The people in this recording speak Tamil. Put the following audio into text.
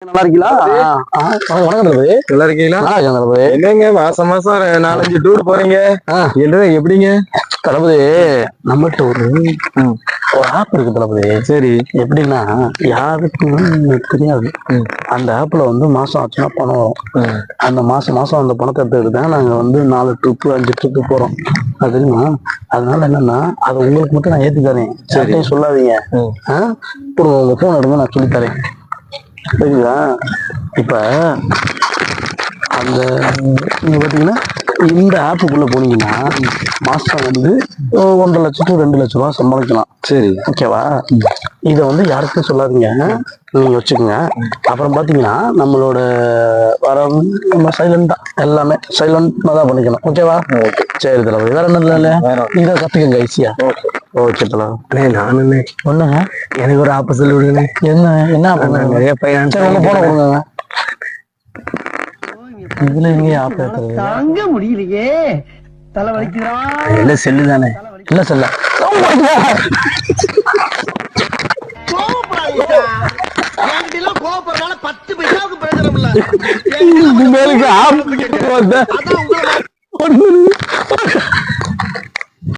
நல்லா இருக்கீங்களா? வணக்கம் தளபதி. நல்லா இருக்கீங்களா? தளபதி. என்னங்க மாசம் 4-5 டூர் போறீங்க? என்ன எப்படிங்க தளபதி? நம்மகிட்ட ஒரு ஆப் இருக்கு தளபதி. சரி. எப்படின்னா யாருக்குமே தெரியாது. அந்த ஆப்ல மாசம் ஆச்சுன்னா பணம் வரும். அந்த மாசம் அந்த பணத்தை எடுத்துக்கிட்டு நாங்க 4 ட்ரிப்பு 5 ட்ரிப்பு போறோம். அது தெரியுமா? அதனால என்னன்னா அது உங்களுக்கு மட்டும் நான் ஏத்தி தரேன். சரி சொல்லாதீங்க. உங்க போன் எடுங்க, நான் சொல்லி தரேன். சரிங்களா? இப்ப அந்த நீங்க பாத்தீங்கன்னா இந்த ஆப்புக்குள்ள போனீங்கன்னா மாசம் 1.5 லட்சம் to 2 லட்சம் ரூபாய் சம்பாதிக்கலாம். சரி, ஓகேவா? இதை யாருக்கும் சொல்லாதீங்க, நீங்க வச்சுக்கோங்க. அப்புறம் பாத்தீங்கன்னா நம்மளோட நம்ம சைலண்டா எல்லாமே சைலண்டா தான் பண்ணிக்கணும். ஓகேவா? சரி தளபதி. வேற என்ன இல்ல, இதை கத்துக்கங்க ஈஸியா. ஓகே தளபதி. நானுமே ஒண்ணுங்க, எனக்கு ஒரு ஆப் சொல்லி விடுங்க. என்ன நிறைய பையன் போன கொடுங்க. இதுல எங்க ஆப் தாங்க முடியலையே, தலை வலிக்குதா? இல்ல செல்லு தானே. இல்ல செல்ல கோபப்படுறதுனால 10 பைசாவுக்கு பிரயோஜனம் இல்ல. மேலுக்கு ஆப்